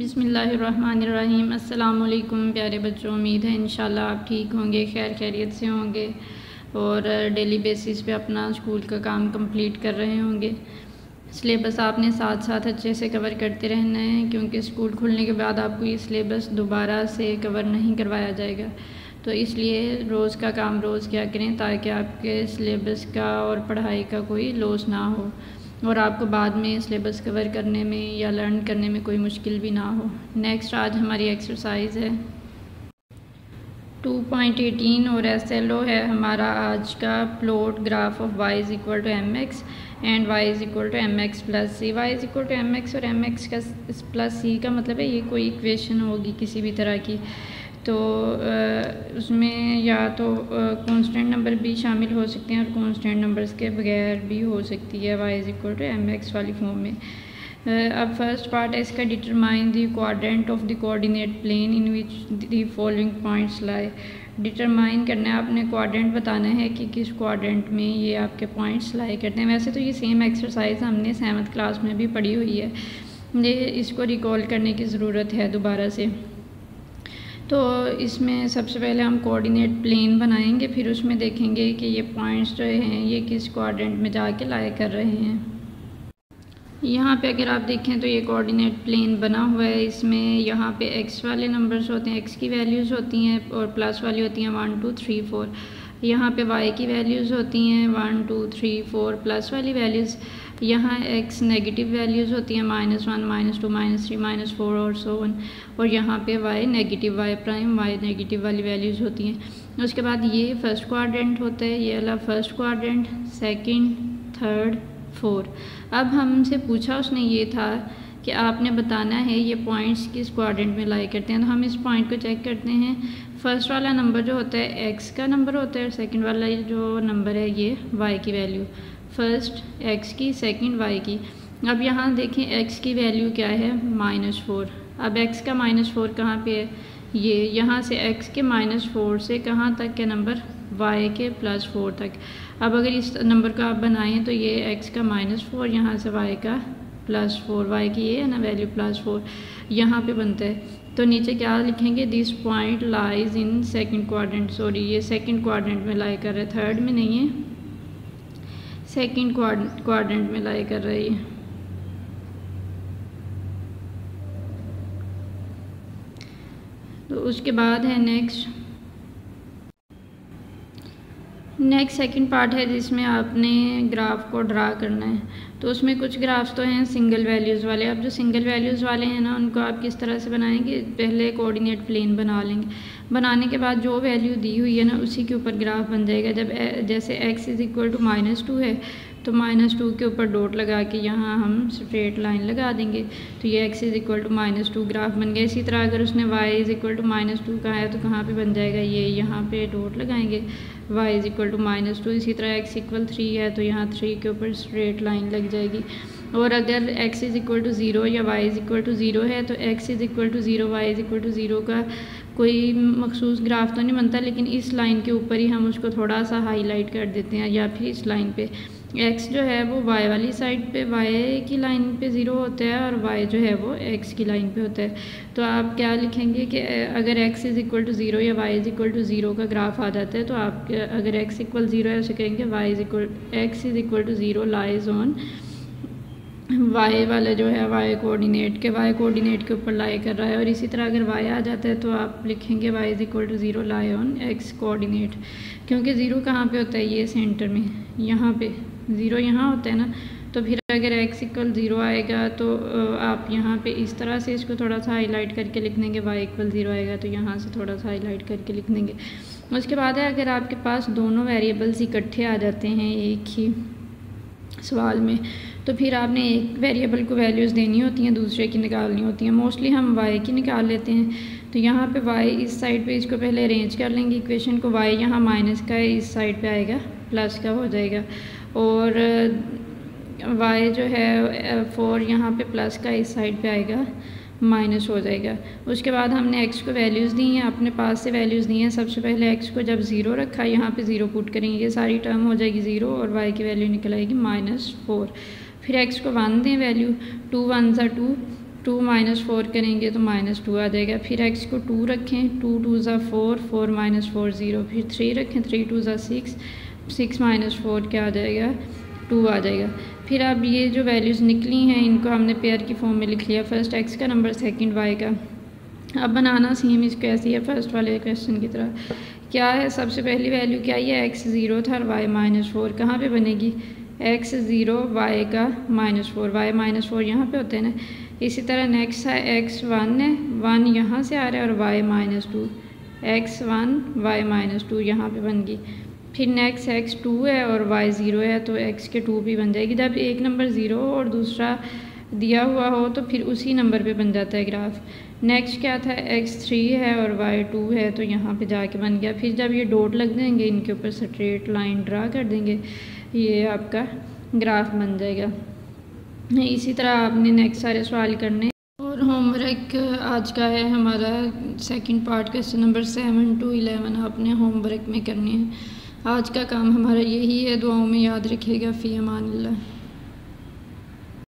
बिस्मिल्लाहिर्रहमानिर्रहीम। अस्सलामुअलैकुम प्यारे बच्चों, उम्मीद है इंशाल्लाह आप ठीक होंगे, खैर खैरियत से होंगे और डेली बेसिस पे अपना स्कूल का काम कंप्लीट कर रहे होंगे। सिलेबस आपने साथ साथ अच्छे से कवर करते रहना है, क्योंकि स्कूल खुलने के बाद आपको ये सिलेबस दोबारा से कवर नहीं करवाया जाएगा। तो इसलिए रोज़ का काम रोज़ क्या करें, ताकि आपके सिलेबस का और पढ़ाई का कोई लॉस ना हो और आपको बाद में सिलेबस कवर करने में या लर्न करने में कोई मुश्किल भी ना हो। नेक्स्ट आज हमारी एक्सरसाइज है 2.18 और SLO है हमारा आज का। Plot graph of y is equal to mx and y is equal to mx plus c। y is equal to mx और mx का प्लस c का मतलब है ये कोई इक्वेशन होगी किसी भी तरह की, तो उसमें या तो कांस्टेंट नंबर भी शामिल हो सकते हैं और कांस्टेंट नंबर्स के बगैर भी हो सकती है y is equal to mx वाली फॉर्म में। अब फर्स्ट पार्ट है इसका, determine the quadrant of the coordinate plane in which the following points lie. Determine करना है आपने, क्वाड्रेंट बताना है कि किस क्वाड्रेंट में ये आपके पॉइंट्स लाई करते हैं। वैसे तो ये सेम एक्सरसाइज हमने 7th क्लास में भी पढ़ी हुई है, ये इसको रिकॉल करने की ज़रूरत है दोबारा से। तो इसमें सबसे पहले हम कोऑर्डिनेट प्लेन बनाएंगे, फिर उसमें देखेंगे कि ये पॉइंट्स जो हैं ये किस क्वाड्रेंट में जाके लाई कर रहे हैं। यहाँ पे अगर आप देखें तो ये कोऑर्डिनेट प्लेन बना हुआ है, इसमें यहाँ पे x वाले नंबर्स होते हैं, x की वैल्यूज़ होती हैं और प्लस वाली होती हैं 1 2 3 4। यहाँ पे y की वैल्यूज़ होती हैं 1 2 3 4 प्लस वाली वैल्यूज़। यहाँ x नेगेटिव वैल्यूज़ होती हैं -1 -2 -3 -4 और सो ऑन। और यहाँ पे y negative y prime y negative वाली वैल्यूज़ होती हैं। उसके बाद ये फर्स्ट क्वाड्रेंट होता है, ये वाला first quadrant, second, third, fourth. अब हमसे पूछा उसने ये था कि आपने बताना है ये पॉइंट्स किस क्वाड्रेंट में लाई करते हैं। तो हम इस पॉइंट को चेक करते हैं। फर्स्ट वाला नंबर जो होता है x का नंबर होता है और सेकंड वाला जो नंबर है ये y की वैल्यू, फर्स्ट x की, सेकंड y की। अब यहाँ देखें x की वैल्यू क्या है, -4। अब x का -4 कहाँ पे है, ये यहाँ से x के -4 से कहाँ तक के नंबर, y के +4 तक। अब अगर इस नंबर को आप बनाएं तो ये x का -4, यहाँ से y का +4, y की ये है ना वैल्यू +4 यहाँ पे बनता है। तो नीचे क्या लिखेंगे, this point lies in second quadrant. Sorry, ये सेकंड क्वाड्रेंट में लाई कर रहा है, थर्ड में नहीं है, सेकंड क्वाड्रेंट में लाई कर रही है। तो उसके बाद है नेक्स्ट सेकंड पार्ट है जिसमें आपने ग्राफ को ड्रा करना है। तो उसमें कुछ ग्राफ्स तो हैं सिंगल वैल्यूज़ वाले। अब जो सिंगल वैल्यूज़ वाले हैं ना, उनको आप किस तरह से बनाएंगे, पहले कोऑर्डिनेट प्लेन बना लेंगे। बनाने के बाद जो वैल्यू दी हुई है ना उसी के ऊपर ग्राफ बन जाएगा। जब जैसे x इज़ इक्वल टू -2 है तो -2 के ऊपर डॉट लगा के यहाँ हम स्ट्रेट लाइन लगा देंगे, तो ये x is equal to -2 graph बन गया। इसी तरह अगर उसने y इज़ इक्वल टू -2 कहा है तो कहाँ पे बन जाएगा, ये यहाँ पे डॉट लगाएंगे, y इज़ इक्वल टू -2। इसी तरह x इक्वल 3 है तो यहाँ 3 के ऊपर स्ट्रेट लाइन लग जाएगी। और अगर x इज़ इक्वल टू 0 या y इज़ इक्वल टू 0 है तो x is equal to 0 y is equal to 0 का कोई मखसूस ग्राफ तो नहीं बनता, लेकिन इस लाइन के ऊपर ही हम उसको थोड़ा सा हाईलाइट कर देते हैं, या फिर इस लाइन पे x जो है वो y वाली साइड पे y की लाइन पे 0 होता है और y जो है वो x की लाइन पे होता है। तो आप क्या लिखेंगे कि अगर x इज़ इक्वल टू 0 या y इज़ इक्वल टू 0 का ग्राफ आ जाता है तो आप अगर x इक्वल 0 है उसे कहेंगे x is equal to 0 lies on y वाला जो है y कोऑर्डिनेट के ऊपर लाई कर रहा है। और इसी तरह अगर y आ जाता है तो आप लिखेंगे y is equal to 0 lie on x coordinate, क्योंकि 0 कहाँ पे होता है, ये सेंटर में, यहाँ पे 0 यहाँ होता है ना। तो फिर अगर x इक्वल 0 आएगा तो आप यहाँ पे इस तरह से इसको थोड़ा सा हाईलाइट करके लिख देंगे, y इक्वल 0 आएगा तो यहाँ से थोड़ा सा हाईलाइट करके लिख देंगे। उसके बाद है अगर आपके पास दोनों वेरिएबल्स इकट्ठे आ जाते हैं एक ही सवाल में, तो फिर आपने एक वेरिएबल को वैल्यूज़ देनी होती हैं, दूसरे की निकालनी होती हैं। मोस्टली हम y की निकाल लेते हैं। तो यहाँ पे y इस साइड पे इसको पहले अरेंज कर लेंगे इक्वेशन को, y यहाँ माइनस का है, इस साइड पे आएगा प्लस का हो जाएगा, और y जो है 4 यहाँ पे प्लस का इस साइड पे आएगा माइनस हो जाएगा। उसके बाद हमने x को वैल्यूज़ दी हैं, अपने पास से वैल्यूज़ दी हैं। सबसे पहले x को जब 0 रखा, यहाँ पे 0 पुट करेंगे, ये सारी टर्म हो जाएगी 0 और y की वैल्यू निकल आएगी -4। फिर x को 1 दें वैल्यू, 2 1 ज़ा 2, 2 - 4 करेंगे तो -2 आ जाएगा। फिर x को 2 रखें, 2 2 ज़ा 4, 4 - 4 0। फिर 3 रखें, 3 2 ज़ा 6, 6 - 4 क्या आ जाएगा, 2 आ जाएगा। फिर अब ये जो वैल्यूज़ निकली हैं इनको हमने पेयर की फॉर्म में लिख लिया, फर्स्ट x का नंबर, सेकंड y का। अब बनाना सेम इसको ऐसी है फर्स्ट वाले क्वेश्चन की तरह। क्या है, सबसे पहली वैल्यू क्या है, x 0 था और y -4 कहाँ पे बनेगी, x 0 y का -4, y -4 यहाँ पे होते हैं ना। इसी तरह नेक्स्ट है x 1 है, 1 यहाँ से आ रहा है और y -2, x 1 y -2 यहाँ पे बन गई। फिर नेक्स्ट x 2 है और y 0 है तो x के 2 भी बन जाएगी। जब एक नंबर 0 हो और दूसरा दिया हुआ हो तो फिर उसी नंबर पे बन जाता है ग्राफ। नेक्स्ट क्या था, x 3 है और y 2 है तो यहाँ पे जाके बन गया। फिर जब ये डॉट लग देंगे इनके ऊपर स्ट्रेट लाइन ड्रा कर देंगे, ये आपका ग्राफ बन जाएगा। इसी तरह आपने नेक्स्ट सारे सवाल करने। और होमवर्क आज का है हमारा second part, question number 7 to 11 आपने होमवर्क में करने हैं। आज का काम हमारा यही है, दुआओं में याद रखिएगा। फ़ी अमानिल्लाह।